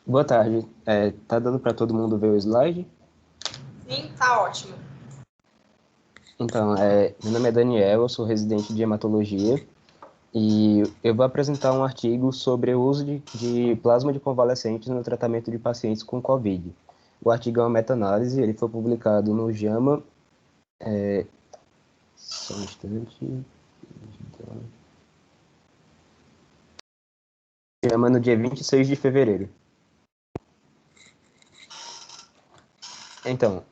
Boa tarde. Tá dando para todo mundo ver o slide? Sim, tá ótimo. Então, meu nome é Daniel, eu sou residente de hematologia e eu vou apresentar um artigo sobre o uso de plasma de convalescentes no tratamento de pacientes com COVID. O artigo é uma meta-análise, ele foi publicado no JAMA, só um instante, JAMA no dia 26 de fevereiro. Então,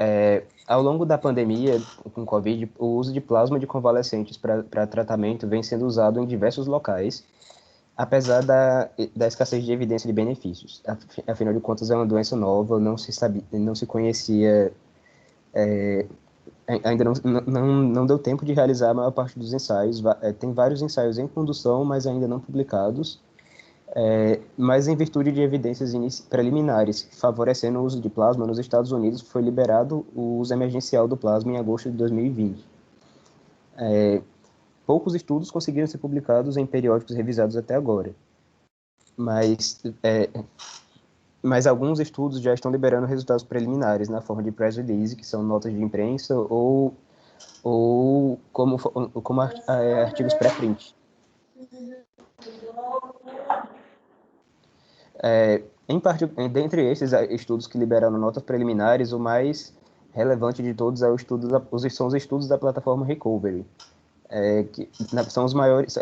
ao longo da pandemia com Covid, o uso de plasma de convalescentes para tratamento vem sendo usado em diversos locais, apesar da escassez de evidência de benefícios. Afinal de contas, é uma doença nova, não se conhecia, ainda não deu tempo de realizar a maior parte dos ensaios. Tem vários ensaios em condução, mas ainda não publicados, mas em virtude de evidências preliminares favorecendo o uso de plasma, nos Estados Unidos foi liberado o uso emergencial do plasma em agosto de 2020. Poucos estudos conseguiram ser publicados em periódicos revisados até agora, mas, mas alguns estudos já estão liberando resultados preliminares na forma de press release, que são notas de imprensa, ou como artigos pré-print. Em parte, dentre esses estudos que liberaram notas preliminares, o mais relevante de todos é são os estudos da plataforma Recovery, são os maiores,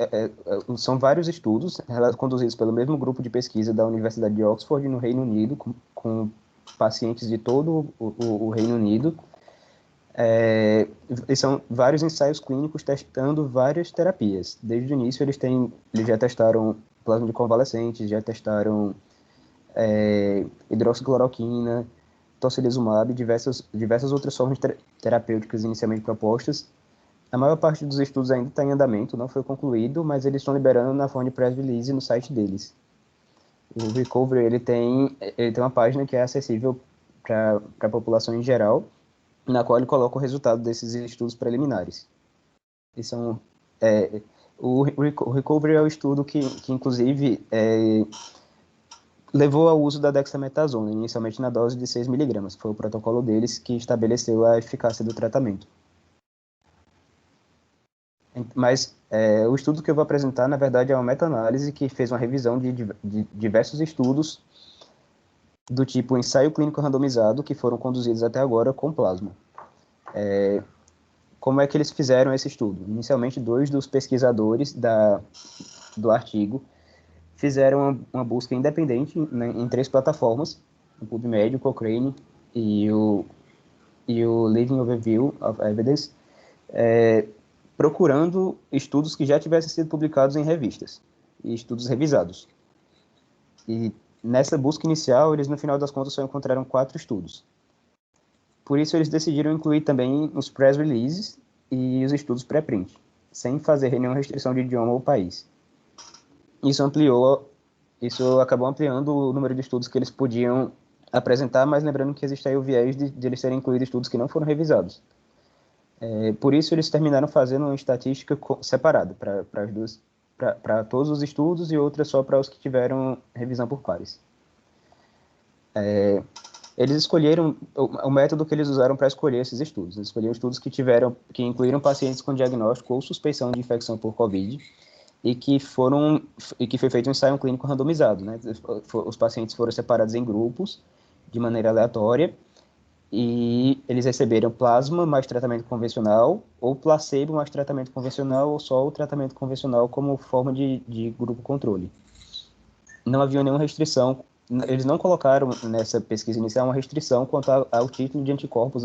são vários estudos conduzidos pelo mesmo grupo de pesquisa da Universidade de Oxford, no Reino Unido, com pacientes de todo o Reino Unido. E são vários ensaios clínicos testando várias terapias. Desde o início, eles já testaram plasma de convalescentes, já testaram hidroxicloroquina, tocilizumab e diversas outras formas terapêuticas inicialmente propostas. A maior parte dos estudos ainda está em andamento, não foi concluído, mas eles estão liberando na forma de press release no site deles. O Recovery ele tem uma página que é acessível para a população em geral, na qual ele coloca o resultado desses estudos preliminares. E são, o Recovery é o estudo que inclusive, levou ao uso da dexametasona, inicialmente na dose de 6 miligramas. Foi o protocolo deles que estabeleceu a eficácia do tratamento. Mas o estudo que eu vou apresentar, na verdade, é uma meta-análise que fez uma revisão de diversos estudos do tipo ensaio clínico randomizado que foram conduzidos até agora com plasma. Como é que eles fizeram esse estudo? Inicialmente, dois dos pesquisadores do artigo fizeram uma busca independente, né, em 3 plataformas, o PubMed, o Cochrane e o Living Overview of Evidence, procurando estudos que já tivessem sido publicados em revistas e estudos revisados. E nessa busca inicial, eles no final das contas só encontraram 4 estudos. Por isso, eles decidiram incluir também os press releases e os estudos pré-print, sem fazer nenhuma restrição de idioma ou país. Isso acabou ampliando o número de estudos que eles podiam apresentar, mas lembrando que existe aí o viés de eles terem incluído estudos que não foram revisados. Por isso, eles terminaram fazendo uma estatística separada para todos os estudos e outra só para os que tiveram revisão por pares. Eles escolheram o método que eles usaram para escolher esses estudos. Eles escolheram estudos que incluíram pacientes com diagnóstico ou suspeição de infecção por COVID e que foi feito um ensaio clínico randomizado, né? Os pacientes foram separados em grupos de maneira aleatória e eles receberam plasma mais tratamento convencional, ou placebo mais tratamento convencional, ou só o tratamento convencional como forma de grupo controle. Não havia nenhuma restrição, eles não colocaram nessa pesquisa inicial uma restrição quanto ao título de anticorpos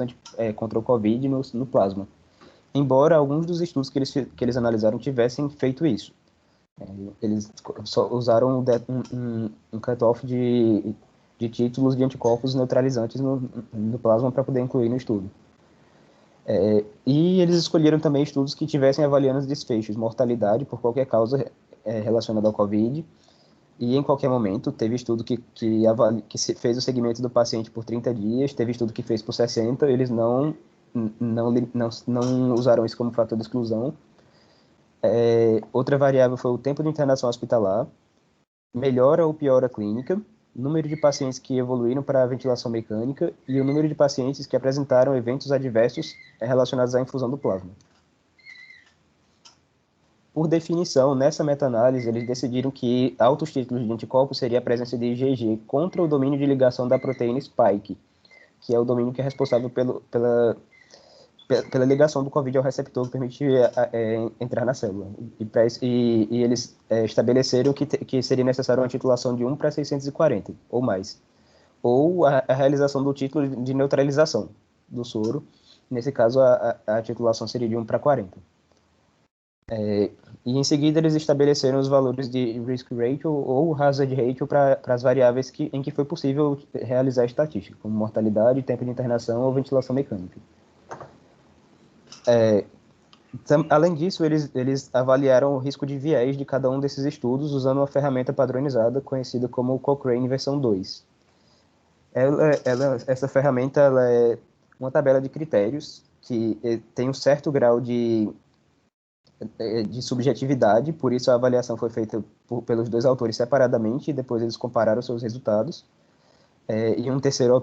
contra o COVID no plasma, embora alguns dos estudos que eles analisaram tivessem feito isso. Eles só usaram um cutoff de títulos de anticorpos neutralizantes no plasma para poder incluir no estudo. E eles escolheram também estudos que tivessem avaliando os desfechos, mortalidade por qualquer causa relacionada ao COVID, e em qualquer momento. Teve estudo que fez o segmento do paciente por 30 dias, teve estudo que fez por 60, eles não usaram isso como fator de exclusão. Outra variável foi o tempo de internação hospitalar, melhora ou piora clínica, número de pacientes que evoluíram para a ventilação mecânica e o número de pacientes que apresentaram eventos adversos relacionados à infusão do plasma. Por definição, nessa meta-análise, eles decidiram que altos títulos de anticorpos seria a presença de IgG contra o domínio de ligação da proteína spike, que é o domínio que é responsável pela ligação do COVID ao receptor que permite entrar na célula. E eles estabeleceram que seria necessário uma titulação de 1 para 640, ou mais. Ou a realização do título de neutralização do soro. Nesse caso, a titulação seria de 1 para 40. E em seguida eles estabeleceram os valores de risk ratio ou hazard ratio para as variáveis em que foi possível realizar estatística, como mortalidade, tempo de internação ou ventilação mecânica. Além disso, eles avaliaram o risco de viés de cada um desses estudos usando uma ferramenta padronizada conhecida como Cochrane versão 2. Essa ferramenta ela é uma tabela de critérios que tem um certo grau de subjetividade, por isso a avaliação foi feita pelos dois autores separadamente e depois eles compararam seus resultados. E um terceiro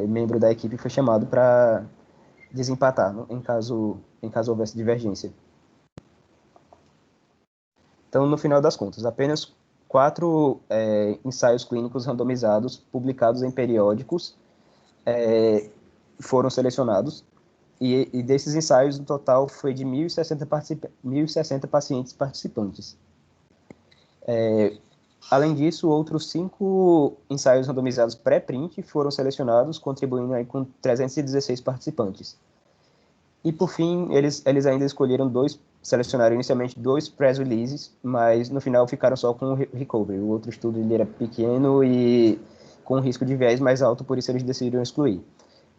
membro da equipe foi chamado para desempatar, em caso houvesse divergência. Então, no final das contas, apenas 4 ensaios clínicos randomizados publicados em periódicos foram selecionados. E desses ensaios, no total, foi de 1.060 pacientes participantes. Além disso, outros 5 ensaios randomizados pré-print foram selecionados, contribuindo aí com 316 participantes. E, por fim, eles ainda selecionaram inicialmente 2 press releases, mas no final ficaram só com o recovery. O outro estudo ele era pequeno e com um risco de viés mais alto, por isso eles decidiram excluir.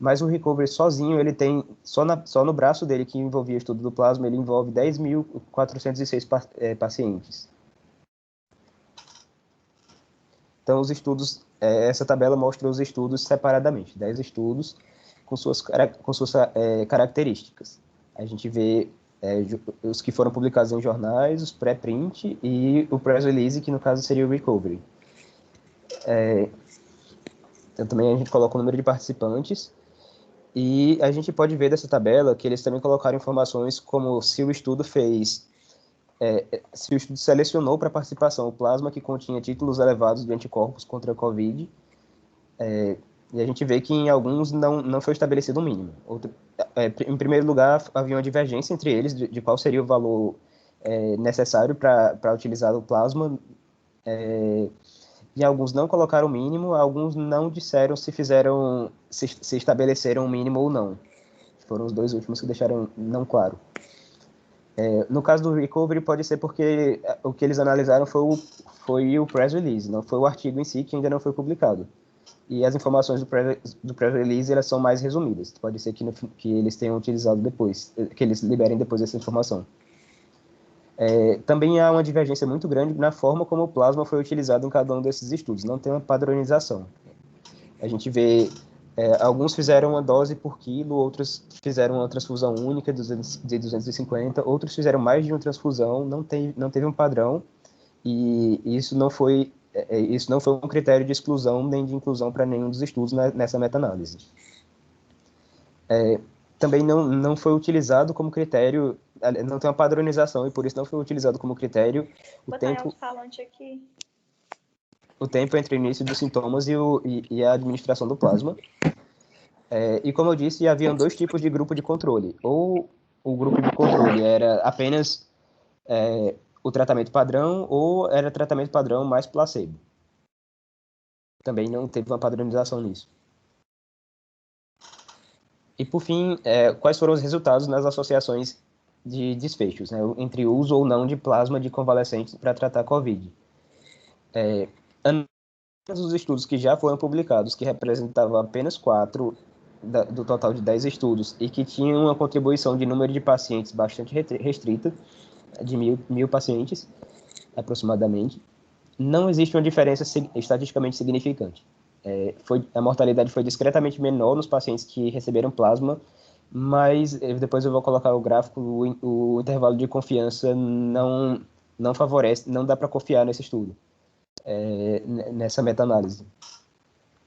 Mas o recovery sozinho, ele tem, só no braço dele, que envolvia o estudo do plasma, ele envolve 10.406 pacientes. Então, os estudos, essa tabela mostra os estudos separadamente, 10 estudos com suas características. A gente vê os que foram publicados em jornais, os pré-print e o press release, que no caso seria o recovery. Então, também a gente coloca o número de participantes. E a gente pode ver dessa tabela que eles também colocaram informações como se o estudo selecionou para participação o plasma que continha títulos elevados de anticorpos contra a COVID, e a gente vê que em alguns não foi estabelecido um mínimo. Em primeiro lugar, havia uma divergência entre eles de qual seria o valor necessário para utilizar o plasma, e alguns não colocaram o mínimo, alguns não disseram se estabeleceram um mínimo ou não. Foram os 2 últimos que deixaram não claro. No caso do recovery, pode ser porque o que eles analisaram foi o press release, não foi o artigo em si, que ainda não foi publicado. E as informações do press release elas são mais resumidas. Pode ser que eles tenham utilizado depois, que eles liberem depois essa informação. Também há uma divergência muito grande na forma como o plasma foi utilizado em cada um desses estudos. Não tem uma padronização. A gente vê, alguns fizeram uma dose por quilo, outros fizeram uma transfusão única de 250, outros fizeram mais de uma transfusão, não teve um padrão, e isso não foi um critério de exclusão nem de inclusão para nenhum dos estudos nessa meta-análise. Também não foi utilizado como critério, não tem uma padronização, e por isso não foi utilizado como critério o tempo entre o início dos sintomas e a administração do plasma. E como eu disse, haviam 2 tipos de grupo de controle. Ou o grupo de controle era apenas o tratamento padrão, ou era tratamento padrão mais placebo. Também não teve uma padronização nisso. E, por fim, quais foram os resultados nas associações de desfechos, né, entre uso ou não de plasma de convalescentes para tratar COVID. Os estudos que já foram publicados, que representavam apenas 4 do total de 10 estudos, e que tinham uma contribuição de número de pacientes bastante restrita, de 1.000 pacientes, aproximadamente, não existe uma diferença estatisticamente significante. A mortalidade foi discretamente menor nos pacientes que receberam plasma, mas depois eu vou colocar o gráfico, o intervalo de confiança não favorece, não dá para confiar nesse estudo. nessa meta-análise.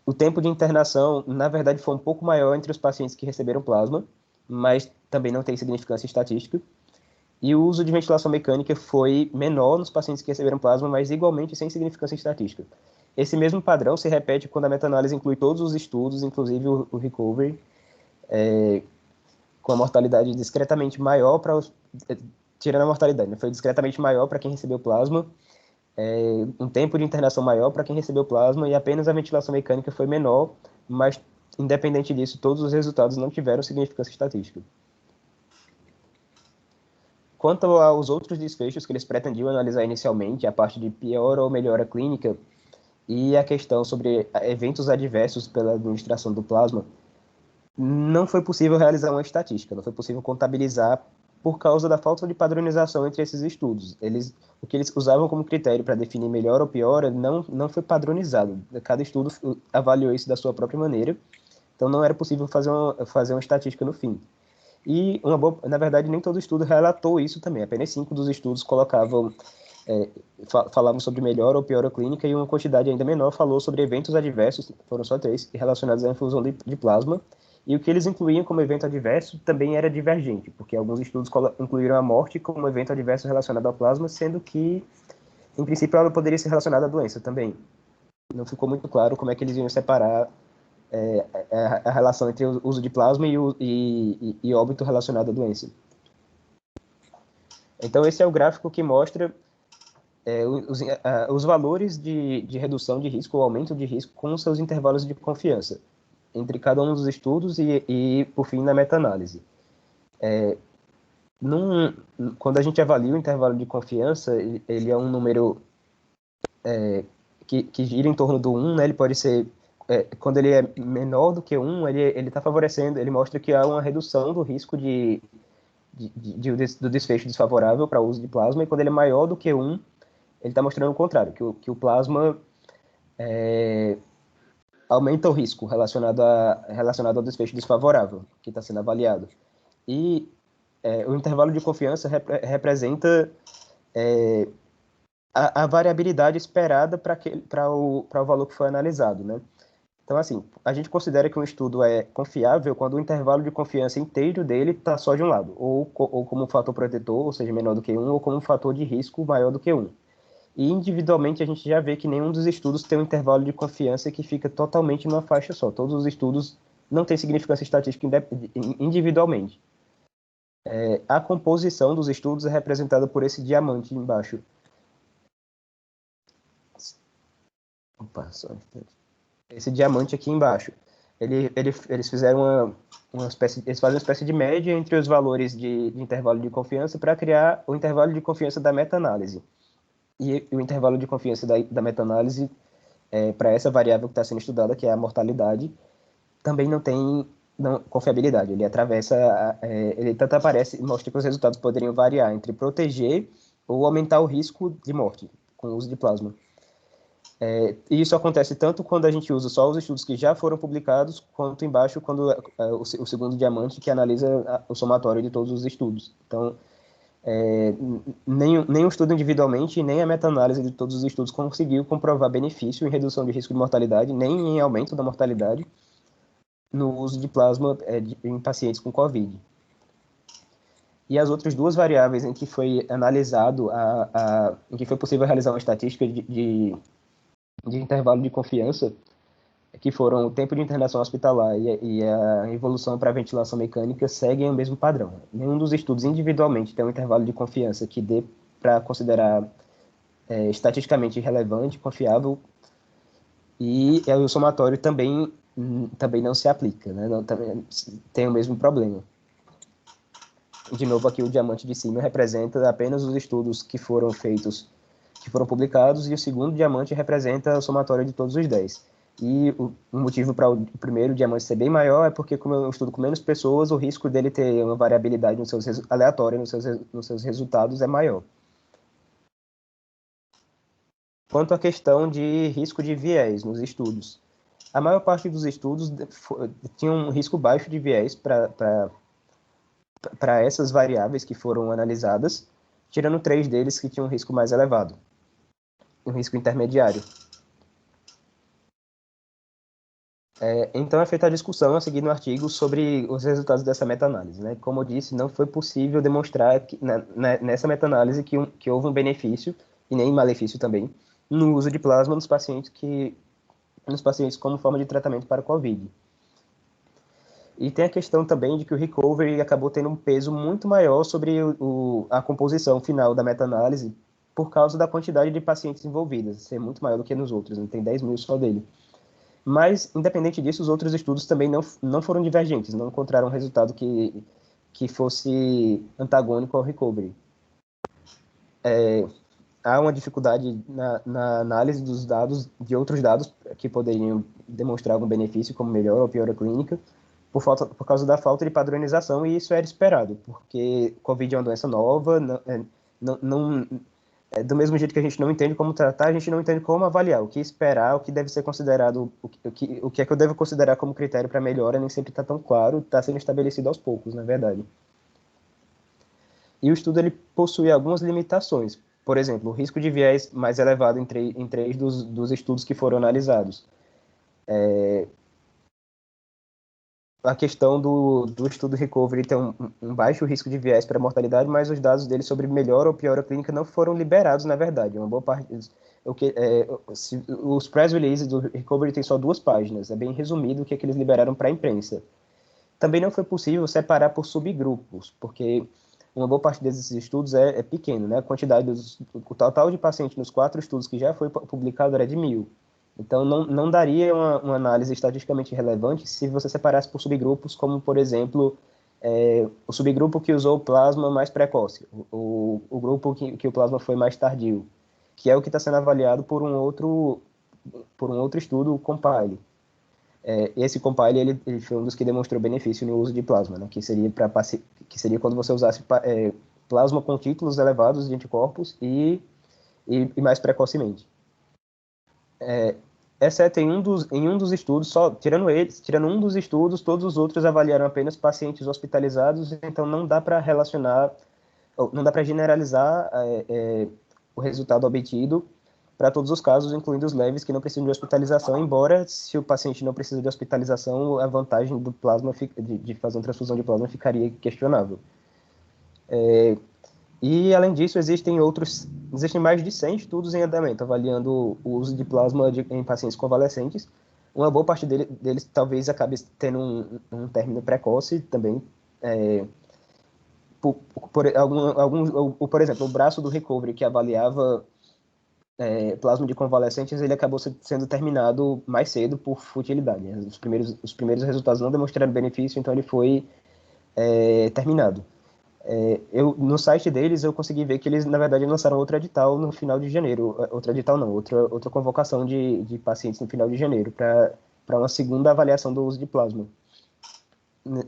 O tempo de internação, na verdade, foi um pouco maior entre os pacientes que receberam plasma, mas também não tem significância estatística. E o uso de ventilação mecânica foi menor nos pacientes que receberam plasma, mas igualmente sem significância estatística. Esse mesmo padrão se repete quando a meta-análise inclui todos os estudos, inclusive o recovery, com a mortalidade discretamente maior para os... tirando a mortalidade, né? Foi discretamente maior para quem recebeu plasma, um tempo de internação maior para quem recebeu plasma e apenas a ventilação mecânica foi menor, mas, independente disso, todos os resultados não tiveram significância estatística. Quanto aos outros desfechos que eles pretendiam analisar inicialmente, a parte de piora ou melhora clínica e a questão sobre eventos adversos pela administração do plasma, não foi possível realizar uma estatística, não foi possível contabilizar por causa da falta de padronização entre esses estudos. O que eles usavam como critério para definir melhor ou pior não foi padronizado. Cada estudo avaliou isso da sua própria maneira, então não era possível fazer uma estatística no fim. E, na verdade, nem todo estudo relatou isso também. Apenas 5 dos estudos falavam sobre melhor ou pior clínica e uma quantidade ainda menor falou sobre eventos adversos, foram só 3, relacionados à infusão de plasma. E o que eles incluíam como evento adverso também era divergente, porque alguns estudos incluíram a morte como evento adverso relacionado ao plasma, sendo que, em princípio, ela poderia ser relacionada à doença também. Não ficou muito claro como é que eles iam separar a relação entre o uso de plasma e óbito relacionado à doença. Então, esse é o gráfico que mostra os valores de redução de risco ou aumento de risco com os seus intervalos de confiança entre cada um dos estudos e por fim, na meta-análise. Quando a gente avalia o intervalo de confiança, ele é um número que gira em torno do 1, né? Ele pode ser, quando ele é menor do que 1, ele está favorecendo, ele mostra que há uma redução do risco do desfecho desfavorável para o uso de plasma, e quando ele é maior do que 1, ele está mostrando o contrário, que o plasma aumenta o risco relacionado ao desfecho desfavorável que está sendo avaliado. E o intervalo de confiança representa a variabilidade esperada para o valor que foi analisado, né? Então, assim, a gente considera que um estudo é confiável quando o intervalo de confiança inteiro dele está só de um lado, ou como um fator protetor, ou seja, menor do que 1, ou como um fator de risco maior do que 1. E individualmente a gente já vê que nenhum dos estudos tem um intervalo de confiança que fica totalmente numa faixa só. Todos os estudos não têm significância estatística individualmente. A composição dos estudos é representada por esse diamante embaixo. Opa, só um instante. Esse diamante aqui embaixo. Eles fizeram eles fazem uma espécie de média entre os valores de intervalo de confiança para criar o intervalo de confiança da meta-análise. E o intervalo de confiança da meta-análise para essa variável que está sendo estudada, que é a mortalidade, também não tem confiabilidade. Ele atravessa, ele tanto mostra que os resultados poderiam variar entre proteger ou aumentar o risco de morte com o uso de plasma. E isso acontece tanto quando a gente usa só os estudos que já foram publicados, quanto embaixo quando o segundo diamante, que analisa o somatório de todos os estudos. Então, nem o estudo individualmente, nem a meta-análise de todos os estudos conseguiu comprovar benefício em redução de risco de mortalidade, nem em aumento da mortalidade no uso de plasma em pacientes com COVID. E as outras duas variáveis em que foi analisado, em que foi possível realizar uma estatística de intervalo de confiança, que foram o tempo de internação hospitalar e a evolução para a ventilação mecânica, seguem o mesmo padrão. Nenhum dos estudos individualmente tem um intervalo de confiança que dê para considerar estatisticamente relevante, confiável, e o somatório também não se aplica, né? Também tem o mesmo problema. De novo, aqui o diamante de cima representa apenas os estudos que foram feitos, que foram publicados, e o segundo diamante representa o somatório de todos os 10. E o motivo para o primeiro diamante ser bem maior é porque, como eu estudo com menos pessoas, o risco dele ter uma variabilidade aleatória nos seus resultados é maior. Quanto à questão de risco de viés nos estudos, a maior parte dos estudos tinha um risco baixo de viés para essas variáveis que foram analisadas, tirando 3 deles que tinham um risco mais elevado. um risco intermediário. Então, é feita a discussão a seguir no artigo sobre os resultados dessa meta-análise, né? Como eu disse, não foi possível demonstrar que, nessa meta-análise que houve um benefício, e nem malefício também, no uso de plasma nos pacientes como forma de tratamento para o COVID. E tem a questão também de que o recovery acabou tendo um peso muito maior sobre a composição final da meta-análise por causa da quantidade de pacientes envolvidas, ser muito maior do que nos outros, né? Tem 10 mil só dele. Mas, independente disso, os outros estudos também não foram divergentes, não encontraram um resultado que fosse antagônico ao recovery. Há uma dificuldade na análise dos dados, de outros dados que poderiam demonstrar algum benefício, como melhora ou piora clínica, por causa da falta de padronização, e isso era esperado, porque COVID é uma doença nova, do mesmo jeito que a gente não entende como tratar, a gente não entende como avaliar, o que esperar, o que deve ser considerado, o que é que eu devo considerar como critério para melhora, nem sempre está tão claro, está sendo estabelecido aos poucos, na verdade. E o estudo ele possui algumas limitações. Por exemplo, o risco de viés mais elevado em três dos estudos que foram analisados. A questão do estudo Recovery tem um baixo risco de viés para mortalidade, mas os dados dele sobre melhora ou piora clínica não foram liberados, na verdade. Uma boa parte, os press releases do Recovery tem só 2 páginas, é bem resumido o que eles liberaram para a imprensa. Também não foi possível separar por subgrupos, porque uma boa parte desses estudos é pequeno, né? A quantidade o total de pacientes nos 4 estudos que já foi publicado era de 1.000. Então, não daria uma análise estatisticamente relevante se você separasse por subgrupos, como, por exemplo, o subgrupo que usou o plasma mais precoce, o grupo que o plasma foi mais tardio, que é o que está sendo avaliado por um outro estudo, o Compile. Esse Compile ele foi um dos que demonstrou benefício no uso de plasma, né, que seria quando você usasse plasma com títulos elevados de anticorpos e mais precocemente. Exceto em um dos estudos, só tirando um dos estudos, todos os outros avaliaram apenas pacientes hospitalizados, então não dá para generalizar o resultado obtido para todos os casos, incluindo os leves que não precisam de hospitalização, embora se o paciente não precisa de hospitalização, a vantagem do plasma de fazer uma transfusão de plasma ficaria questionável. E, além disso, existem mais de 100 estudos em andamento, avaliando o uso de plasma em pacientes convalescentes. Uma boa parte deles talvez acabe tendo um término precoce também. Por exemplo, o braço do Recovery, que avaliava plasma de convalescentes, ele acabou sendo terminado mais cedo por futilidade, né? Os primeiros resultados não demonstraram benefício, então ele foi terminado. No site deles eu consegui ver que eles, na verdade, lançaram outro edital no final de janeiro. Outro edital não, outra convocação de pacientes no final de janeiro para uma segunda avaliação do uso de plasma.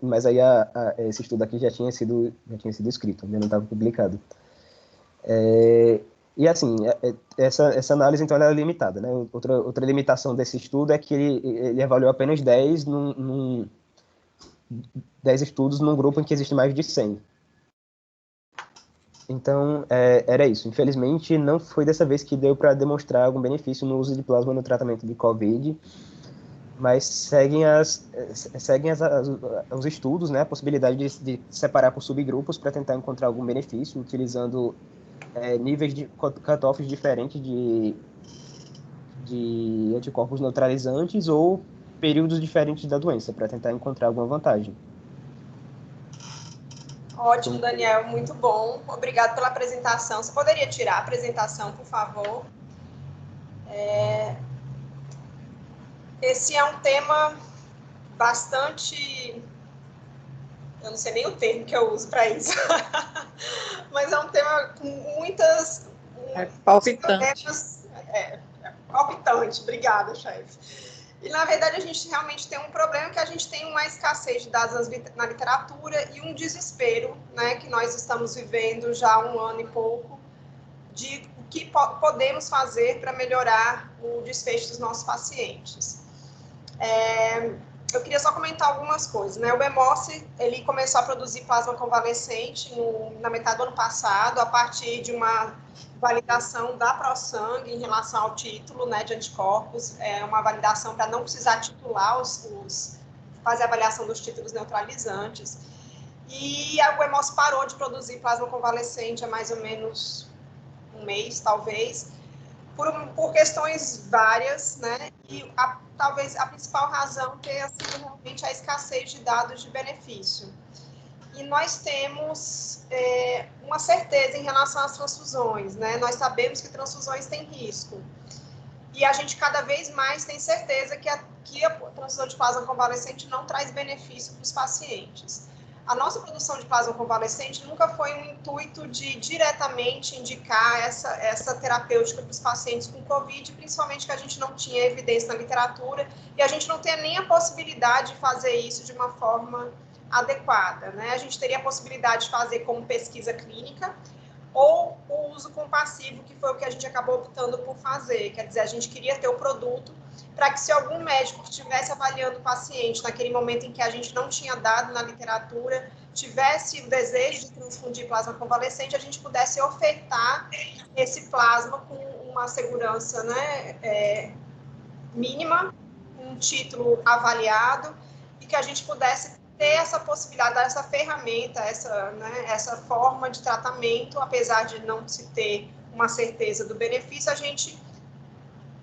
Mas aí esse estudo aqui já tinha sido escrito, ainda não estava publicado. E assim, essa análise então ela é limitada, né? Outra limitação desse estudo é que ele avaliou apenas 10 estudos num grupo em que existe mais de 100. Então, era isso. Infelizmente, não foi dessa vez que deu para demonstrar algum benefício no uso de plasma no tratamento de COVID, mas seguem os estudos, né, a possibilidade de separar por subgrupos para tentar encontrar algum benefício, utilizando níveis de cutoffs diferentes de anticorpos neutralizantes ou períodos diferentes da doença, para tentar encontrar alguma vantagem. Ótimo, Daniel, muito bom. Obrigado pela apresentação. Você poderia tirar a apresentação, por favor? Esse é um tema bastante... Eu não sei nem o termo que eu uso para isso. Mas é um tema com muitas... palpitante. Palpitante. Obrigada, chefe. E, na verdade, a gente realmente tem um problema que a gente tem uma escassez de dados na literatura e um desespero, né, que nós estamos vivendo já há 1 ano e pouco, de o que podemos fazer para melhorar o desfecho dos nossos pacientes. Eu queria só comentar algumas coisas, né? O BMOS, ele começou a produzir plasma convalescente na metade do ano passado, a partir de uma validação da ProSangue em relação ao título, né, de anticorpos, uma validação para não precisar titular fazer a avaliação dos títulos neutralizantes. E a UEMOS parou de produzir plasma convalescente há mais ou menos um mês, talvez, por questões várias, né? E talvez a principal razão tenha sido realmente a escassez de dados de benefício. E nós temos uma certeza em relação às transfusões, né? Nós sabemos que transfusões têm risco. E a gente cada vez mais tem certeza que a transfusão de plasma convalescente não traz benefício para os pacientes. A nossa produção de plasma convalescente nunca foi um intuito de diretamente indicar essa terapêutica para os pacientes com COVID, principalmente que a gente não tinha evidência na literatura e a gente não tem nem a possibilidade de fazer isso de uma forma adequada, né? A gente teria a possibilidade de fazer como pesquisa clínica ou o uso compassivo, que foi o que a gente acabou optando por fazer. Quer dizer, a gente queria ter o produto para que se algum médico que estivesse avaliando o paciente naquele momento em que a gente não tinha dado na literatura, tivesse o desejo de transfundir plasma convalescente, a gente pudesse ofertar esse plasma com uma segurança, né, mínima, um título avaliado, e que a gente pudesse ter essa possibilidade, essa ferramenta, essa forma de tratamento, apesar de não se ter uma certeza do benefício, a gente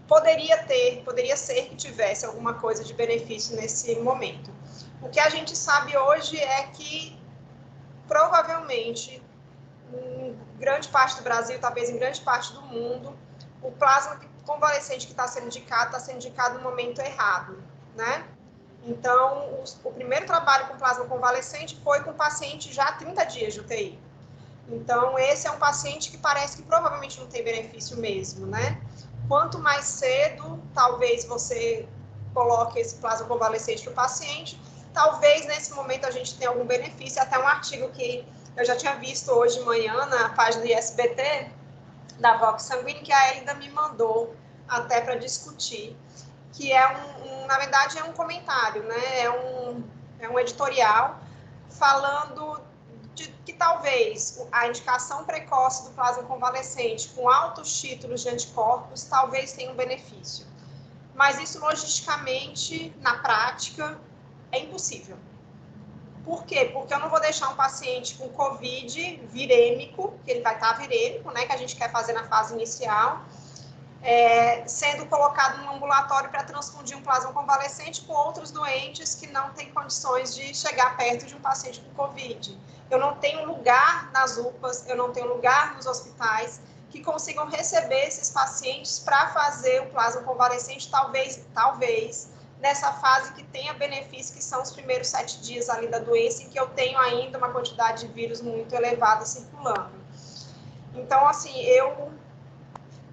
poderia ser que tivesse alguma coisa de benefício nesse momento. O que a gente sabe hoje é que, provavelmente, em grande parte do Brasil, talvez em grande parte do mundo, o plasma convalescente que está sendo indicado no momento errado, né? Então, o primeiro trabalho com plasma convalescente foi com paciente já há 30 dias de UTI. Então, esse é um paciente que parece que provavelmente não tem benefício mesmo, né? Quanto mais cedo, talvez você coloque esse plasma convalescente para o paciente, talvez nesse momento a gente tenha algum benefício. Até um artigo que eu já tinha visto hoje de manhã na página do ISBT, da Vox Sanguínea, que a Elida me mandou até para discutir, que na verdade é um comentário, né? É um editorial falando de que talvez a indicação precoce do plasma convalescente com altos títulos de anticorpos talvez tenha um benefício. Mas isso logisticamente, na prática, é impossível. Por quê? Porque eu não vou deixar um paciente com COVID virêmico, que ele vai estar virêmico, né, que a gente quer fazer na fase inicial, sendo colocado no ambulatório para transfundir um plasma convalescente com outros doentes que não têm condições de chegar perto de um paciente com COVID. Eu não tenho lugar nas UPAs, eu não tenho lugar nos hospitais que consigam receber esses pacientes para fazer o plasma convalescente, talvez, nessa fase que tenha benefício, que são os primeiros 7 dias ali da doença, em que eu tenho ainda uma quantidade de vírus muito elevada circulando. Então, assim,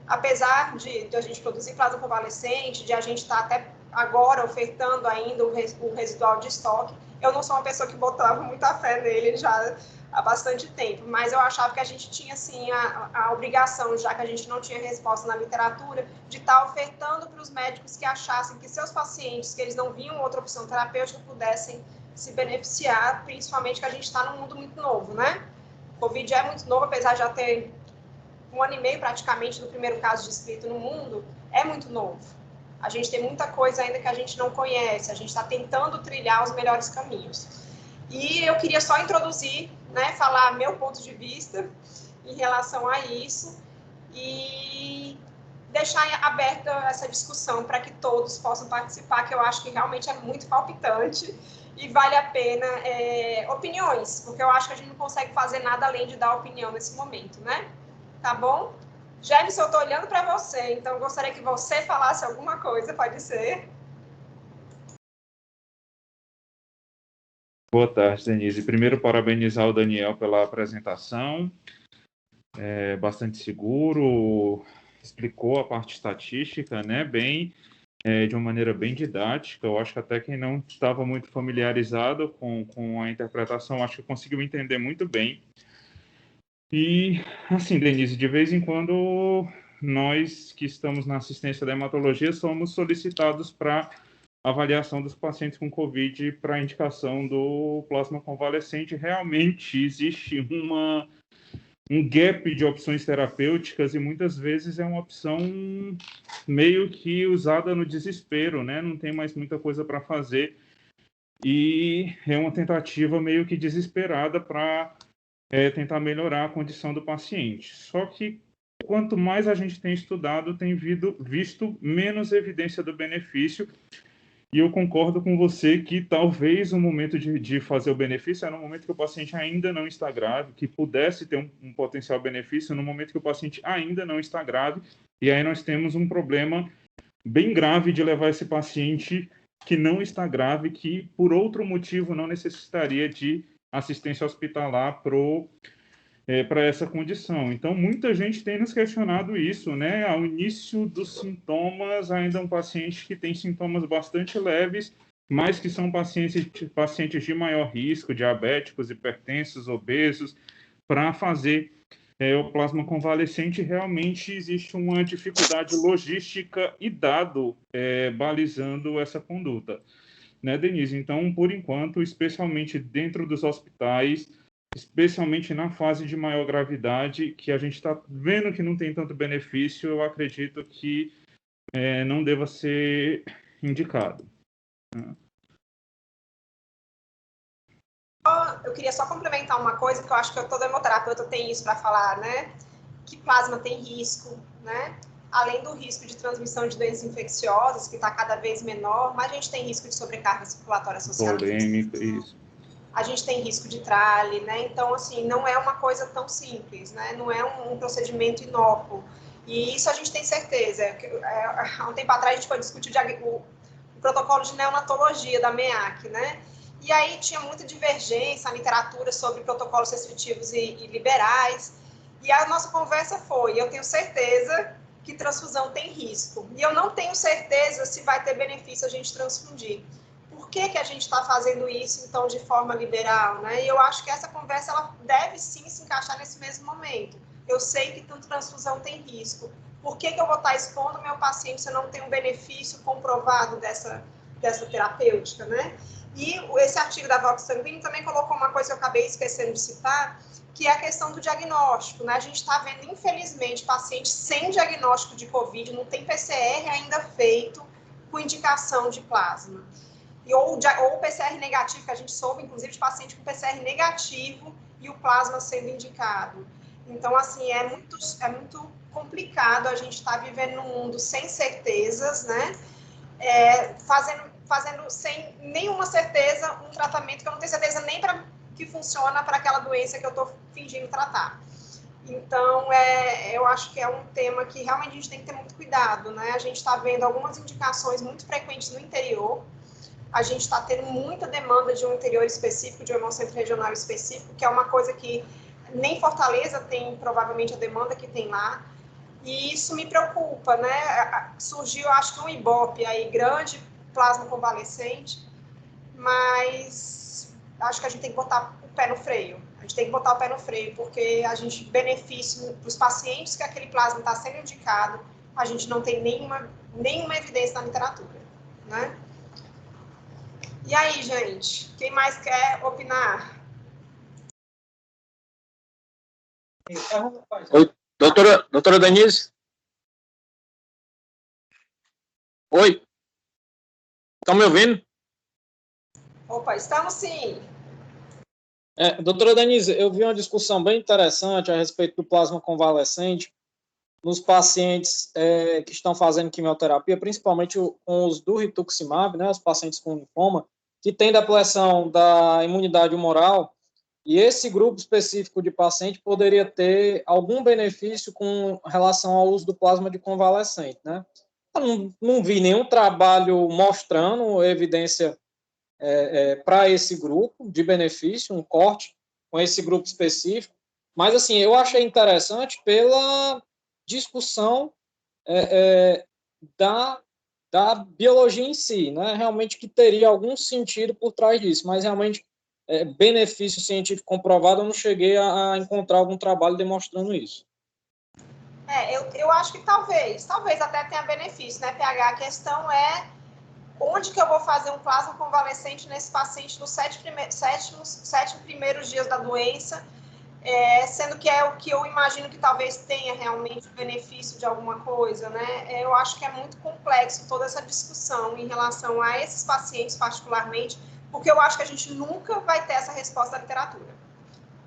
apesar de a gente produzir plasma convalescente, de a gente estar até agora ofertando ainda o residual de estoque, eu não sou uma pessoa que botava muita fé nele já há bastante tempo, mas eu achava que a gente tinha, sim, a obrigação, já que a gente não tinha resposta na literatura, de estar ofertando para os médicos que achassem que seus pacientes, que eles não viam outra opção terapêutica, pudessem se beneficiar, principalmente que a gente está num mundo muito novo, né? O Covid é muito novo, apesar de já ter 1 ano e meio praticamente do primeiro caso descrito no mundo, é muito novo. A gente tem muita coisa ainda que a gente não conhece, a gente está tentando trilhar os melhores caminhos. E eu queria só introduzir, né, falar meu ponto de vista em relação a isso e deixar aberta essa discussão para que todos possam participar, que eu acho que realmente é muito palpitante e vale a pena opiniões, porque eu acho que a gente não consegue fazer nada além de dar opinião nesse momento, né? Tá bom? Jefferson, eu estou olhando para você, então eu gostaria que você falasse alguma coisa, pode ser? Boa tarde, Denise. Primeiro, parabenizar o Daniel pela apresentação. Bastante seguro, explicou a parte estatística, né, de uma maneira bem didática. Eu acho que até quem não estava muito familiarizado com a interpretação, acho que conseguiu entender muito bem. E, assim, Denise, de vez em quando, nós que estamos na assistência da hematologia somos solicitados para avaliação dos pacientes com COVID para indicação do plasma convalescente. Realmente existe gap de opções terapêuticas e muitas vezes é uma opção meio que usada no desespero, né? Não tem mais muita coisa para fazer e é uma tentativa meio que desesperada para tentar melhorar a condição do paciente. Só que quanto mais a gente tem estudado, tem visto menos evidência do benefício. E eu concordo com você que talvez o momento de fazer o benefício é no momento que o paciente ainda não está grave, que pudesse ter um potencial benefício no momento que o paciente ainda não está grave. E aí nós temos um problema bem grave de levar esse paciente que não está grave, que por outro motivo não necessitaria de assistência hospitalar para essa condição. Então, muita gente tem nos questionado isso, né? Ao início dos sintomas, ainda um paciente que tem sintomas bastante leves, mas que são pacientes de maior risco, diabéticos, hipertensos, obesos, para fazer o plasma convalescente, realmente existe uma dificuldade logística e dado balizando essa conduta. Né, Denise? Então, por enquanto, especialmente dentro dos hospitais, especialmente na fase de maior gravidade, que a gente está vendo que não tem tanto benefício, eu acredito que não deva ser indicado. Eu queria só complementar uma coisa, que eu acho que todo hemoterapeuta tem isso para falar, né? Que plasma tem risco, né? Além do risco de transmissão de doenças infecciosas, que está cada vez menor, mas a gente tem risco de sobrecarga circulatória associada. Polêmica, isso. A gente tem risco de trale, né? Então, assim, não é uma coisa tão simples, né? Não é um procedimento inócuo. E isso a gente tem certeza. Há um tempo atrás a gente foi discutir o protocolo de neonatologia da MEAC, né? E aí tinha muita divergência na literatura sobre protocolos restritivos e liberais. E a nossa conversa foi, eu tenho certeza que transfusão tem risco. E eu não tenho certeza se vai ter benefício a gente transfundir. Por que a gente está fazendo isso, então, de forma liberal, né? E eu acho que essa conversa, ela deve, sim, se encaixar nesse mesmo momento. Eu sei que tanto transfusão tem risco. Por que eu vou estar expondo o meu paciente se eu não tenho um benefício comprovado dessa terapêutica, né? E esse artigo da Vox Sanguíneo também colocou uma coisa que eu acabei esquecendo de citar, que é a questão do diagnóstico, né? A gente está vendo, infelizmente, pacientes sem diagnóstico de COVID, não tem PCR ainda feito com indicação de plasma. Ou o PCR negativo, que a gente soube, inclusive, de paciente com PCR negativo e o plasma sendo indicado. Então, assim, é muito complicado a gente estar vivendo num mundo sem certezas, né? Fazendo sem nenhuma certeza um tratamento que eu não tenho certeza nem para que funciona para aquela doença que eu estou fingindo tratar. Então, eu acho que é um tema que realmente a gente tem que ter muito cuidado, né? A gente está vendo algumas indicações muito frequentes no interior. A gente está tendo muita demanda de um interior específico, de um hemocentro regional específico, que é uma coisa que nem Fortaleza tem, provavelmente, a demanda que tem lá. E isso me preocupa, né? Surgiu, acho que um Ibope aí, grande, plasma convalescente, mas acho que a gente tem que botar o pé no freio. A gente tem que botar o pé no freio, porque a gente benefício para os pacientes que aquele plasma está sendo indicado, a gente não tem nenhuma evidência na literatura, né? E aí, gente? Quem mais quer opinar? Oi, doutora Denise? Oi? Estão me ouvindo? Opa, estamos sim. Doutora Denise, eu vi uma discussão bem interessante a respeito do plasma convalescente nos pacientes que estão fazendo quimioterapia, principalmente com os do rituximab, né, os pacientes com linfoma, que tem depleção da imunidade humoral, e esse grupo específico de paciente poderia ter algum benefício com relação ao uso do plasma de convalescente, né? Eu não vi nenhum trabalho mostrando evidência para esse grupo de benefício, um corte com esse grupo específico, mas, assim, eu achei interessante pela discussão da biologia em si, né? Realmente que teria algum sentido por trás disso, mas realmente benefício científico comprovado, eu não cheguei a encontrar algum trabalho demonstrando isso. Eu acho que talvez até tenha benefício, né, PH? A questão é onde que eu vou fazer um plasma convalescente nesse paciente nos 7 primeiros dias da doença, sendo que é o que eu imagino que talvez tenha realmente benefício de alguma coisa, né? Eu acho que é muito complexo toda essa discussão em relação a esses pacientes particularmente, porque eu acho que a gente nunca vai ter essa resposta da literatura.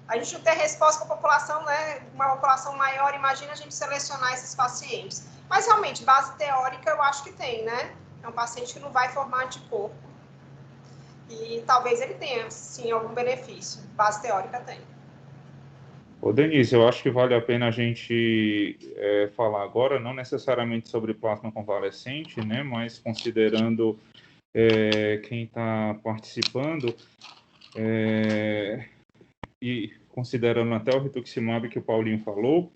A gente não tem resposta para a população, né? Uma população maior, imagina a gente selecionar esses pacientes. Mas, realmente, base teórica eu acho que tem, né? É um paciente que não vai formar anticorpo. E talvez ele tenha, sim, algum benefício. Base teórica tem. Ô, Denise, eu acho que vale a pena a gente falar agora, não necessariamente sobre plasma convalescente, né, mas considerando quem está participando e considerando até o rituximab que o Paulinho falou,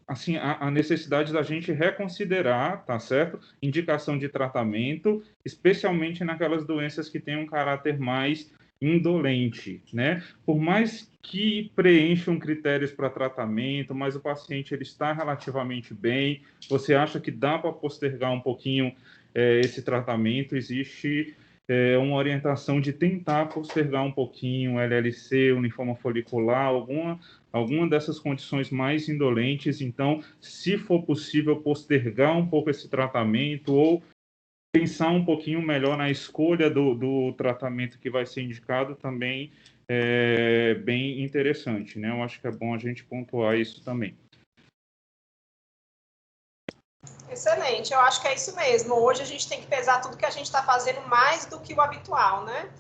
assim, a necessidade da gente reconsiderar, tá certo? Indicação de tratamento, especialmente naquelas doenças que têm um caráter mais indolente, né? Por mais que preencham critérios para tratamento, mas o paciente ele está relativamente bem, você acha que dá para postergar um pouquinho esse tratamento, existe uma orientação de tentar postergar um pouquinho LLC, o linfoma folicular, alguma dessas condições mais indolentes. Então, se for possível postergar um pouco esse tratamento ou pensar um pouquinho melhor na escolha do tratamento que vai ser indicado, também é bem interessante, né? Eu acho que é bom a gente pontuar isso também. Excelente, eu acho que é isso mesmo. Hoje a gente tem que pesar tudo que a gente está fazendo mais do que o habitual, né?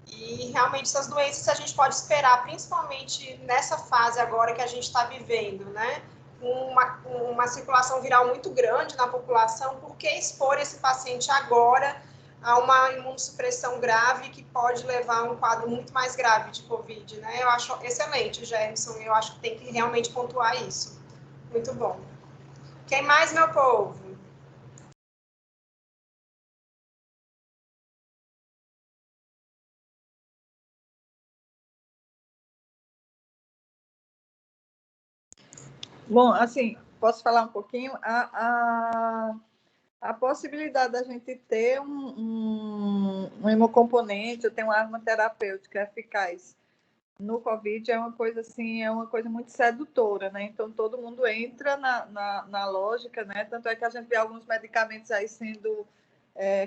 E realmente essas doenças a gente pode esperar, principalmente nessa fase agora que a gente está vivendo, né? Uma circulação viral muito grande na população, por que expor esse paciente agora a uma imunossupressão grave que pode levar a um quadro muito mais grave de Covid, né? Eu acho excelente, Gerson, eu acho que tem que realmente pontuar isso. Muito bom. Quem mais, meu povo? Bom, assim, posso falar um pouquinho? A possibilidade da gente ter um hemocomponente, ou ter uma arma terapêutica eficaz no COVID é uma coisa assim, é uma coisa muito sedutora, né? Então todo mundo entra na lógica, né? Tanto é que a gente vê alguns medicamentos aí sendo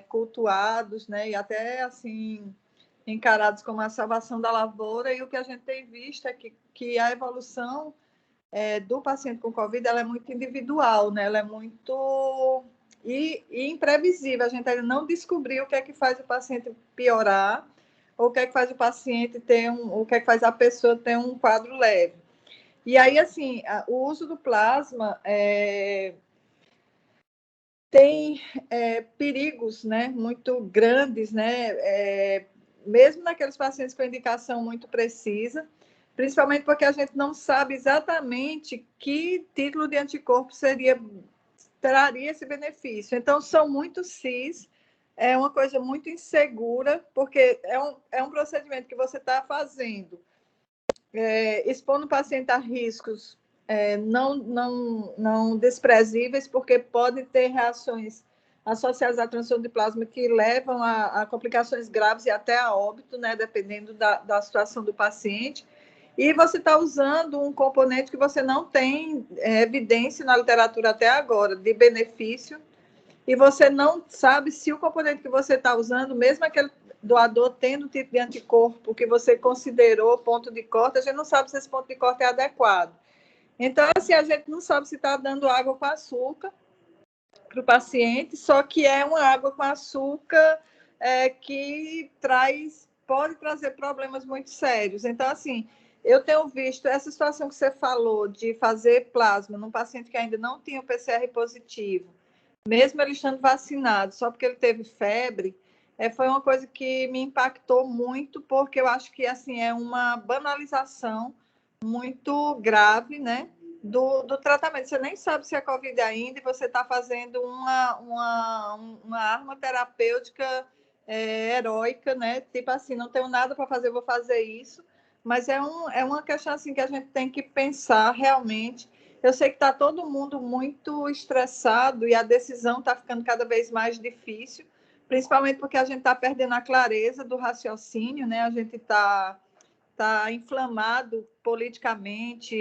cultuados, né? E até assim encarados como a salvação da lavoura. E o que a gente tem visto é que a evolução do paciente com COVID ela é muito individual, né? Ela é muito e imprevisível. A gente ainda não descobriu o que é que faz o paciente piorar, ou o que é que faz o paciente ter o que é que faz a pessoa ter um quadro leve. E aí, assim, o uso do plasma tem perigos, né, muito grandes, né, mesmo naqueles pacientes com indicação muito precisa, principalmente porque a gente não sabe exatamente que título de anticorpo traria esse benefício. Então, são muito cis, é uma coisa muito insegura, porque é um procedimento que você está fazendo, expondo o paciente a riscos não desprezíveis, porque pode ter reações associadas à transfusão de plasma que levam a complicações graves e até a óbito, né, dependendo da situação do paciente. E você está usando um componente que você não tem evidência na literatura até agora de benefício, e você não sabe se o componente que você está usando, mesmo aquele doador tendo tipo de anticorpo que você considerou ponto de corte, a gente não sabe se esse ponto de corte é adequado. Então, assim, a gente não sabe se está dando água com açúcar para o paciente, só que é uma água com açúcar que pode trazer problemas muito sérios. Então, assim, eu tenho visto essa situação que você falou de fazer plasma num paciente que ainda não tinha o PCR positivo, mesmo ele estando vacinado, só porque ele teve febre, foi uma coisa que me impactou muito, porque eu acho que assim é uma banalização muito grave, né, do tratamento. Você nem sabe se é Covid ainda e você está fazendo uma arma terapêutica heróica, né? Tipo assim, não tenho nada para fazer, vou fazer isso. Mas é uma questão assim que a gente tem que pensar realmente. Eu sei que está todo mundo muito estressado e a decisão está ficando cada vez mais difícil, principalmente porque a gente está perdendo a clareza do raciocínio, né? A gente está tá inflamado politicamente,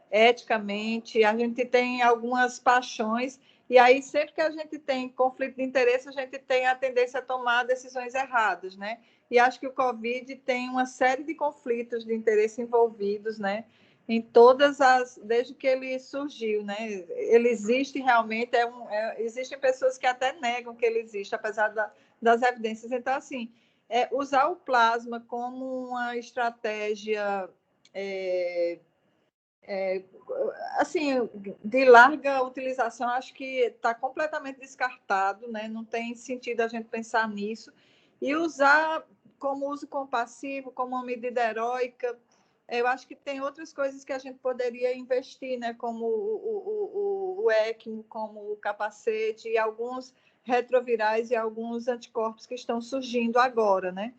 eticamente, a gente tem algumas paixões, e aí sempre que a gente tem conflito de interesse, a gente tem a tendência a tomar decisões erradas, né? E acho que o Covid tem uma série de conflitos de interesse envolvidos, né? Em todas as, desde que ele surgiu, né? Ele existe realmente, existem pessoas que até negam que ele existe, apesar das evidências. Então, assim, usar o plasma como uma estratégia assim, de larga utilização, acho que está completamente descartado, né? Não tem sentido a gente pensar nisso. E usar como uso compassivo, como uma medida heróica, eu acho que tem outras coisas que a gente poderia investir, né? Como o ECMO, como o capacete, e alguns retrovirais e alguns anticorpos que estão surgindo agora, né?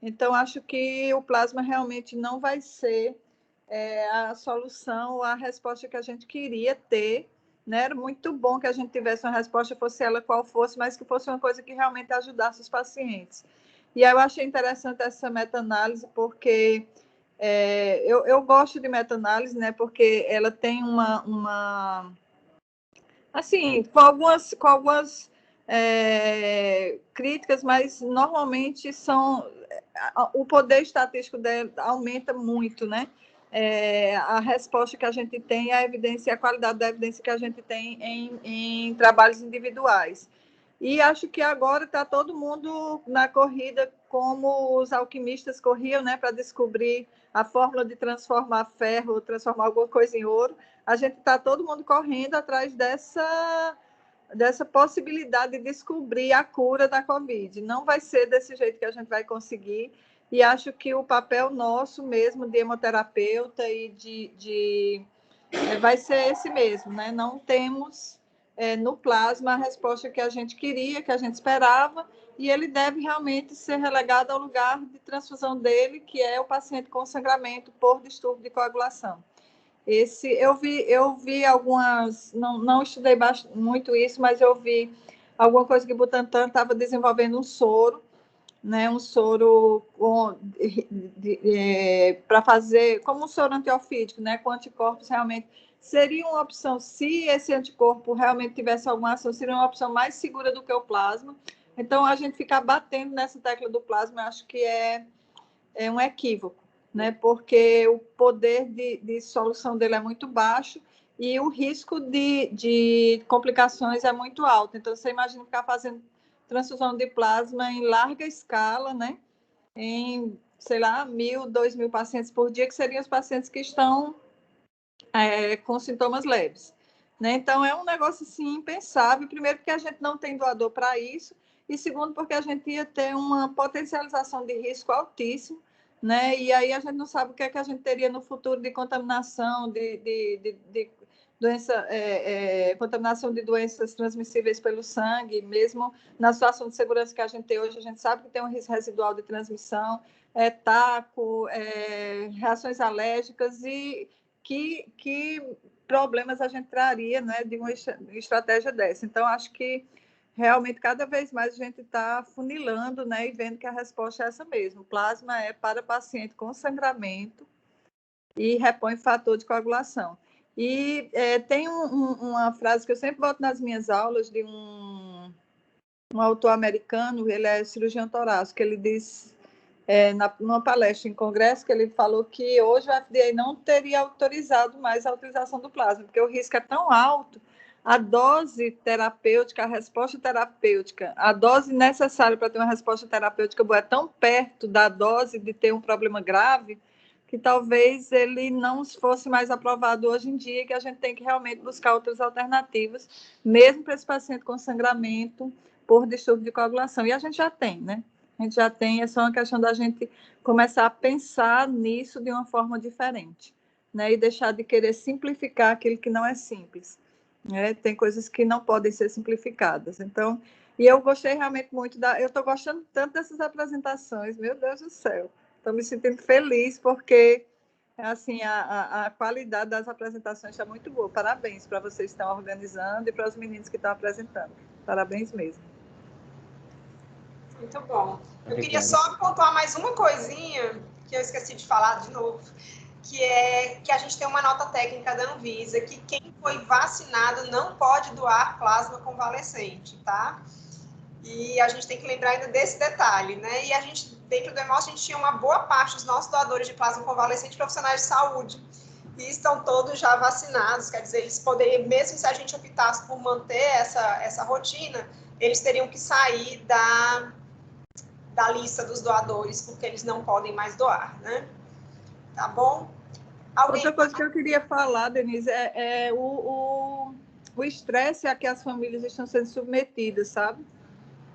Então, acho que o plasma realmente não vai ser a solução, a resposta que a gente queria ter, né? Era muito bom que a gente tivesse uma resposta, fosse ela qual fosse, mas que fosse uma coisa que realmente ajudasse os pacientes. E aí eu achei interessante essa meta-análise, porque eu gosto de meta-análise, né? Porque ela tem uma assim, com algumas críticas, mas normalmente o poder estatístico dela aumenta muito, né? A resposta que a gente tem, a evidência, a qualidade da evidência que a gente tem em trabalhos individuais. E acho que agora está todo mundo na corrida, como os alquimistas corriam, né, para descobrir a fórmula de transformar ferro, transformar alguma coisa em ouro. A gente está todo mundo correndo atrás dessa possibilidade de descobrir a cura da Covid. Não vai ser desse jeito que a gente vai conseguir, e acho que o papel nosso mesmo de hemoterapeuta e vai ser esse mesmo, né? Não temos no plasma a resposta que a gente queria, que a gente esperava, e ele deve realmente ser relegado ao lugar de transfusão dele, que é o paciente com sangramento por distúrbio de coagulação. Eu vi algumas, não estudei muito isso, mas eu vi alguma coisa que o Butantan estava desenvolvendo um soro, né, um soro para fazer como um soro antiofídico, né, com anticorpos. Realmente seria uma opção, se esse anticorpo realmente tivesse alguma ação, seria uma opção mais segura do que o plasma. Então, a gente ficar batendo nessa tecla do plasma, eu acho que é um equívoco, né? Porque o poder de solução dele é muito baixo e o risco de complicações é muito alto. Então, você imagina ficar fazendo transfusão de plasma em larga escala, né? Em, sei lá, 1.000, 2.000 pacientes por dia, que seriam os pacientes que estão com sintomas leves. Né? Então, é um negócio, assim, impensável. Primeiro, porque a gente não tem doador para isso, e segundo, porque a gente ia ter uma potencialização de risco altíssimo, né? E aí a gente não sabe o que é que a gente teria no futuro de contaminação, de doença, contaminação de doenças transmissíveis pelo sangue, mesmo na situação de segurança que a gente tem hoje, a gente sabe que tem um risco residual de transmissão, taco, reações alérgicas, e que problemas a gente traria, né, de uma estratégia dessa. Então, acho que realmente cada vez mais a gente está funilando, né, e vendo que a resposta é essa mesmo. O plasma é para paciente com sangramento e repõe fator de coagulação. E tem uma frase que eu sempre boto nas minhas aulas de um autor americano, ele é cirurgião torácico, ele diz, numa palestra em congresso, que ele falou que hoje o FDA não teria autorizado mais a utilização do plasma, porque o risco é tão alto, a dose terapêutica, a resposta terapêutica, a dose necessária para ter uma resposta terapêutica boa é tão perto da dose de ter um problema grave, que talvez ele não fosse mais aprovado hoje em dia, que a gente tem que realmente buscar outras alternativas, mesmo para esse paciente com sangramento por distúrbio de coagulação. E a gente já tem, né? A gente já tem, é só uma questão da gente começar a pensar nisso de uma forma diferente, né? E deixar de querer simplificar aquilo que não é simples, né? Tem coisas que não podem ser simplificadas. Então, e eu gostei realmente muito eu estou gostando tanto dessas apresentações, meu Deus do céu. Estou me sentindo feliz porque, assim, a qualidade das apresentações está muito boa. Parabéns para vocês que estão organizando e para os meninos que estão apresentando. Parabéns mesmo. Muito bom. Eu queria só pontuar mais uma coisinha que eu esqueci de falar de novo, que é que a gente tem uma nota técnica da Anvisa que quem foi vacinado não pode doar plasma convalescente, tá? E a gente tem que lembrar ainda desse detalhe, né? E a gente, dentro do EMOS, a gente tinha uma boa parte dos nossos doadores de plasma convalescente profissionais de saúde, e estão todos já vacinados, quer dizer, eles poderiam, mesmo se a gente optasse por manter essa rotina, eles teriam que sair da lista dos doadores, porque eles não podem mais doar, né? Tá bom? Outra coisa que eu queria falar, Denise, é o estresse a que as famílias estão sendo submetidas, sabe?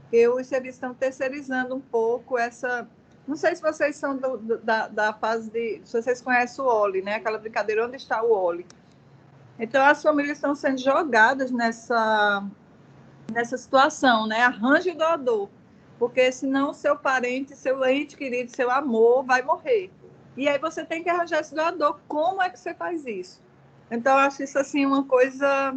Porque os serviços estão terceirizando um pouco essa... Não sei se vocês são da fase de... Se vocês conhecem o OLI, né? Aquela brincadeira, onde está o OLI? Então, as famílias estão sendo jogadas nessa situação, né? Arranje o doador, porque senão seu parente, seu ente querido, seu amor vai morrer. E aí você tem que arranjar esse doador. Como é que você faz isso? Então, eu acho isso assim uma coisa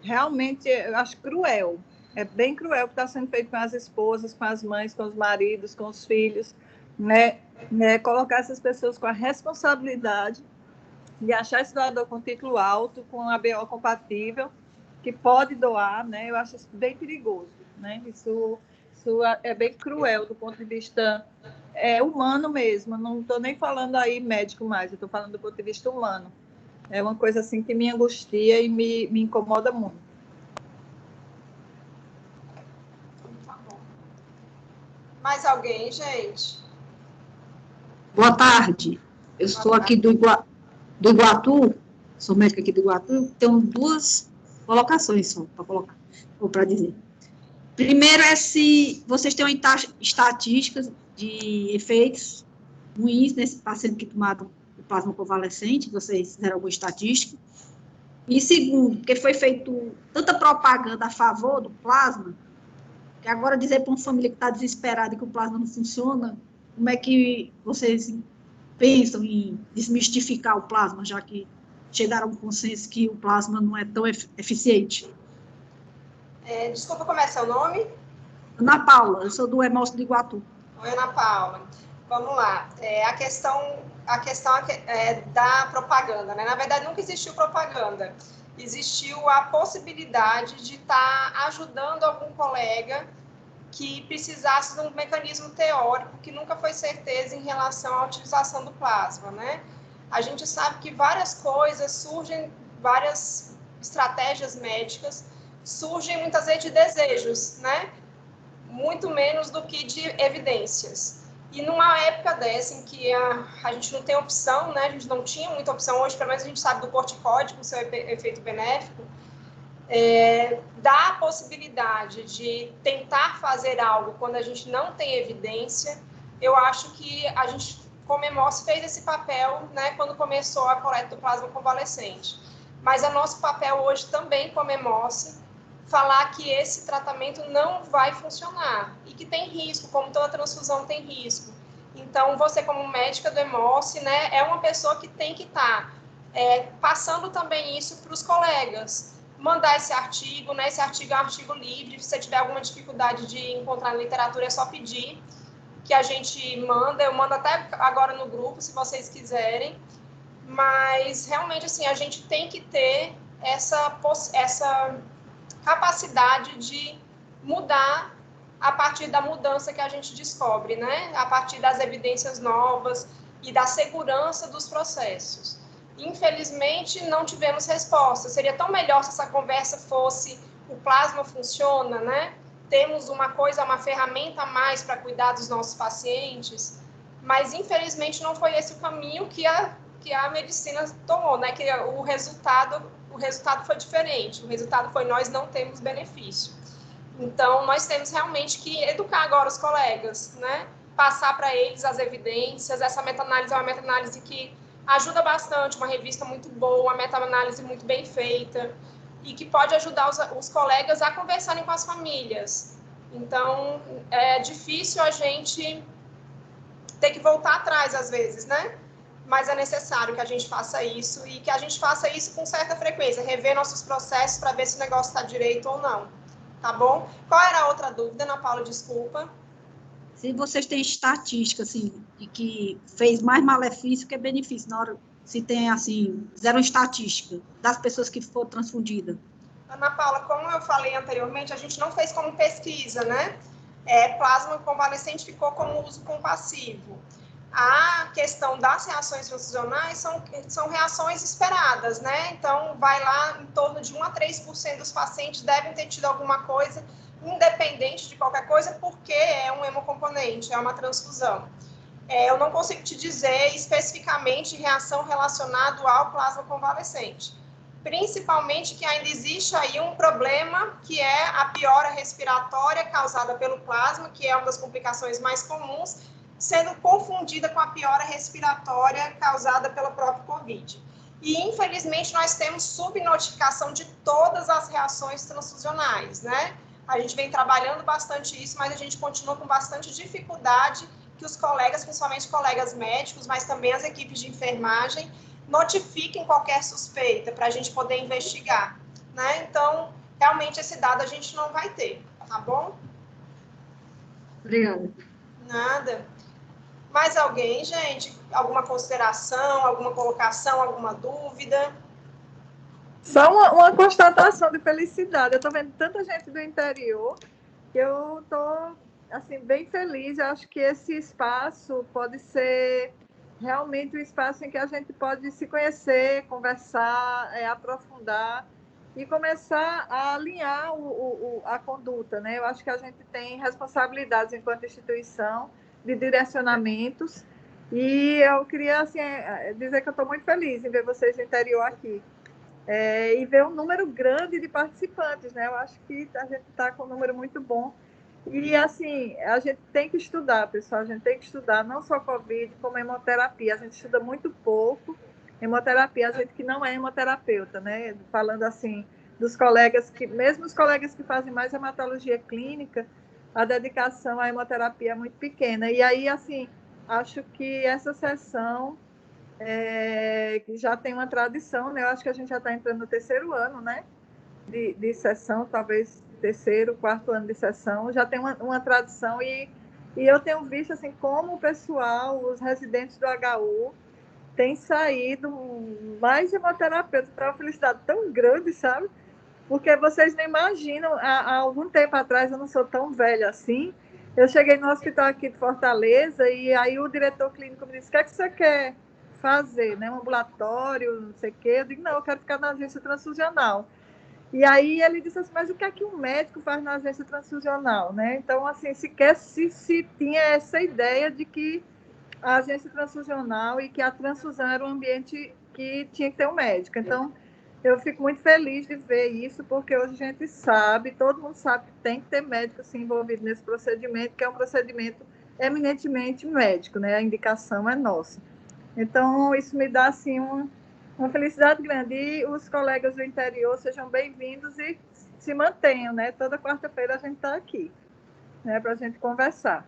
realmente, eu acho cruel. É bem cruel o que está sendo feito com as esposas, com as mães, com os maridos, com os filhos, né? Colocar essas pessoas com a responsabilidade de achar esse doador com título alto, com a ABO compatível, que pode doar, né? Eu acho isso bem perigoso, né? Isso é bem cruel do ponto de vista humano mesmo. Não estou nem falando aí médico mais, eu estou falando do ponto de vista humano. É uma coisa assim que me angustia e me incomoda muito. Tá bom. Mais alguém, gente? Boa tarde. Eu sou aqui do Iguatu, sou médica aqui do Iguatu, tenho 2 colocações só para colocar, ou para dizer. Primeiro é se vocês têm estatísticas de efeitos ruins nesse paciente que tomaram o plasma convalescente, vocês fizeram alguma estatística. E segundo, porque foi feito tanta propaganda a favor do plasma, que agora dizer para uma família que está desesperada e que o plasma não funciona, como é que vocês pensam em desmistificar o plasma, já que chegaram a um consenso que o plasma não é tão eficiente? Desculpa, como é seu nome? Ana Paula, eu sou do EMOS do Iguatu. Oi, Ana Paula. Vamos lá. A questão da propaganda, né? Na verdade, nunca existiu propaganda. Existiu a possibilidade de estar ajudando algum colega que precisasse de um mecanismo teórico que nunca foi certeza em relação à utilização do plasma, né? A gente sabe que várias coisas surgem, várias estratégias médicas surgem muitas vezes de desejos, né? Muito menos do que de evidências. E numa época dessa em que a gente não tem opção, né? A gente não tinha muita opção, hoje pelo menos a gente sabe do corticóide com seu efeito benéfico, dá a possibilidade de tentar fazer algo quando a gente não tem evidência. Eu acho que a gente, como EMOS, fez esse papel, né, quando começou a coleta do plasma convalescente. Mas é nosso papel hoje também, como EMOS, falar que esse tratamento não vai funcionar e que tem risco, como toda transfusão tem risco. Então, você como médica do EMOS, né, é uma pessoa que tem que estar passando também isso para os colegas. Mandar esse artigo, né, esse artigo é um artigo livre, se você tiver alguma dificuldade de encontrar na literatura, é só pedir que a gente manda, eu mando até agora no grupo, se vocês quiserem, mas realmente, assim, a gente tem que ter essa capacidade de mudar a partir da mudança que a gente descobre, né? A partir das evidências novas e da segurança dos processos. Infelizmente, não tivemos resposta. Seria tão melhor se essa conversa fosse o plasma funciona, né? Temos uma ferramenta a mais para cuidar dos nossos pacientes, mas infelizmente não foi esse o caminho que a medicina tomou, né? Que o resultado foi diferente. O resultado foi nós não temos benefício. Então, nós temos realmente que educar agora os colegas, né? Passar para eles as evidências. Essa meta-análise é uma meta-análise que ajuda bastante, uma revista muito boa, uma meta-análise muito bem feita e que pode ajudar os colegas a conversarem com as famílias. Então, é difícil a gente ter que voltar atrás às vezes, né? Mas é necessário que a gente faça isso e que a gente faça isso com certa frequência, rever nossos processos para ver se o negócio está direito ou não, tá bom? Qual era a outra dúvida, Ana Paula? Desculpa. Se vocês têm estatística, assim, de que fez mais malefício que benefício, na hora, se tem, assim, zero estatística das pessoas que foram transfundidas. Ana Paula, como eu falei anteriormente, a gente não fez como pesquisa, né? Plasma convalescente ficou como uso compassivo. A questão das reações transfusionais são reações esperadas, né? Então, vai lá, em torno de 1 a 3% dos pacientes devem ter tido alguma coisa, independente de qualquer coisa, porque é um hemocomponente, é uma transfusão. Eu não consigo te dizer especificamente reação relacionada ao plasma convalescente. Principalmente que ainda existe aí um problema, que é a piora respiratória causada pelo plasma, que é uma das complicações mais comuns, sendo confundida com a piora respiratória causada pelo próprio COVID. E, infelizmente, nós temos subnotificação de todas as reações transfusionais, né? A gente vem trabalhando bastante isso, mas a gente continua com bastante dificuldade que os colegas, principalmente colegas médicos, mas também as equipes de enfermagem, notifiquem qualquer suspeita para a gente poder investigar, né? Então, realmente, esse dado a gente não vai ter, tá bom? Obrigada. Nada. Mais alguém, gente? Alguma consideração, alguma colocação, alguma dúvida? Só uma constatação de felicidade. Eu estou vendo tanta gente do interior que eu estou assim, bem feliz. Eu acho que esse espaço pode ser realmente um espaço em que a gente pode se conhecer, conversar, aprofundar e começar a alinhar a conduta, né? Eu acho que a gente tem responsabilidades enquanto instituição de direcionamentos e eu queria assim, dizer que eu estou muito feliz em ver vocês no interior aqui. E ver um número grande de participantes, né? Eu acho que a gente está com um número muito bom. E, assim, a gente tem que estudar, pessoal, a gente tem que estudar não só COVID, como hemoterapia. A gente estuda muito pouco hemoterapia, a gente que não é hemoterapeuta, né? Falando, assim, dos colegas que, mesmo os colegas que fazem mais hematologia clínica, a dedicação à hemoterapia é muito pequena. E aí, assim, acho que essa sessão que já tem uma tradição, né? Eu acho que a gente já está entrando no 3º ano, né? De sessão, talvez 3º, 4º ano de sessão, já tem uma tradição e eu tenho visto assim como o pessoal, os residentes do HU, têm saído mais hemoterapeutas, para uma felicidade tão grande, sabe? Porque vocês não imaginam, há algum tempo atrás, eu não sou tão velha assim, eu cheguei no hospital aqui de Fortaleza e aí o diretor clínico me disse, o que é que você quer fazer, né? Um ambulatório, não sei o quê. Eu digo, não, eu quero ficar na agência transfusional. E aí ele disse assim, mas o que é que um médico faz na agência transfusional, né? Então, assim, se tinha essa ideia de que a agência transfusional e que a transfusão era um ambiente que tinha que ter um médico. Então, eu fico muito feliz de ver isso, porque hoje a gente sabe, todo mundo sabe que tem que ter médico assim, envolvido nesse procedimento, que é um procedimento eminentemente médico, né? A indicação é nossa. Então, isso me dá, assim, uma felicidade grande. E os colegas do interior sejam bem-vindos e se mantenham, né? Toda quarta-feira a gente está aqui, né? Para a gente conversar.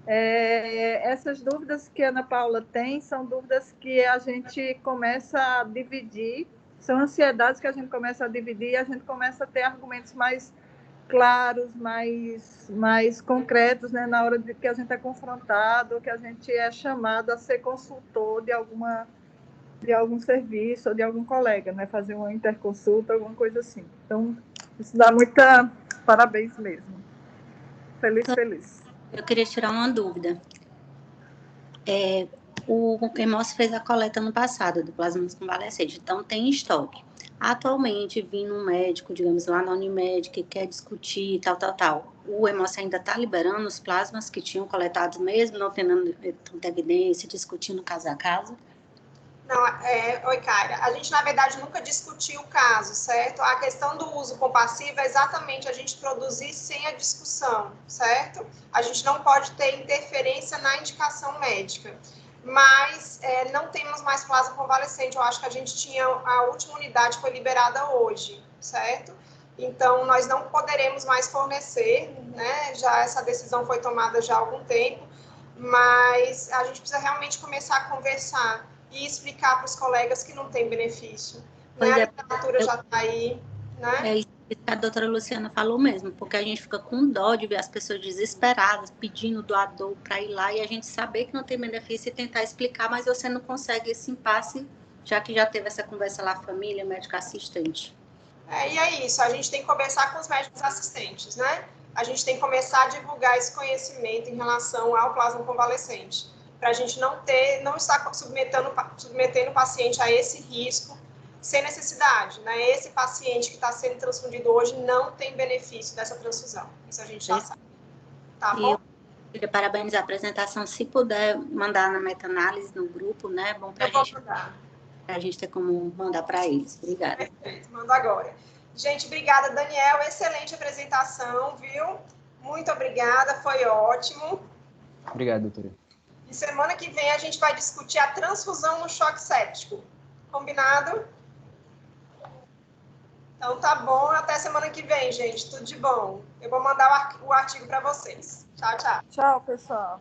Essas dúvidas que a Ana Paula tem são dúvidas que a gente começa a dividir, são ansiedades que a gente começa a dividir e a gente começa a ter argumentos mais claros, mais concretos, né, na hora de que a gente é confrontado, que a gente é chamado a ser consultor de algum serviço ou de algum colega, né, fazer uma interconsulta, alguma coisa assim. Então, isso dá muita parabéns mesmo. Feliz. Eu queria tirar uma dúvida. O Hemos fez a coleta no passado do plasma convalescente, então tem estoque. Atualmente, vindo um médico, digamos, lá na Unimed, que quer discutir tal, o Hemos ainda está liberando os plasmas que tinham coletados mesmo, não tendo tanta evidência, discutindo caso a caso? Não, oi, Kaira. A gente, na verdade, nunca discutiu o caso, certo? A questão do uso compassivo é exatamente a gente produzir sem a discussão, certo? A gente não pode ter interferência na indicação médica. Mas não temos mais plasma convalescente. Eu acho que a gente tinha, a última unidade foi liberada hoje, certo? Então, nós não poderemos mais fornecer, né? Já essa decisão foi tomada já há algum tempo, mas a gente precisa realmente começar a conversar e explicar para os colegas que não tem benefício. Né? A literatura já está aí, né? É isso que a doutora Luciana falou mesmo, porque a gente fica com dó de ver as pessoas desesperadas, pedindo doador para ir lá, e a gente saber que não tem benefício e tentar explicar, mas você não consegue esse impasse, já que já teve essa conversa lá, família, médico assistente. E é isso, a gente tem que conversar com os médicos assistentes, né? A gente tem que começar a divulgar esse conhecimento em relação ao plasma convalescente, para a gente não estar submetendo o paciente a esse risco sem necessidade, né? Esse paciente que está sendo transfundido hoje não tem benefício dessa transfusão, isso a gente já sabe, tá bom? Eu queria parabenizar a apresentação, se puder mandar na meta-análise no grupo, né? Bom para a gente ter como mandar para eles. Obrigada. Perfeito, mando agora. Gente, obrigada, Daniel, excelente apresentação, viu? Muito obrigada, foi ótimo. Obrigado, doutora. E semana que vem a gente vai discutir a transfusão no choque séptico. Combinado? Então tá bom, até semana que vem, gente. Tudo de bom. Eu vou mandar o artigo para vocês. Tchau, tchau. Tchau, pessoal.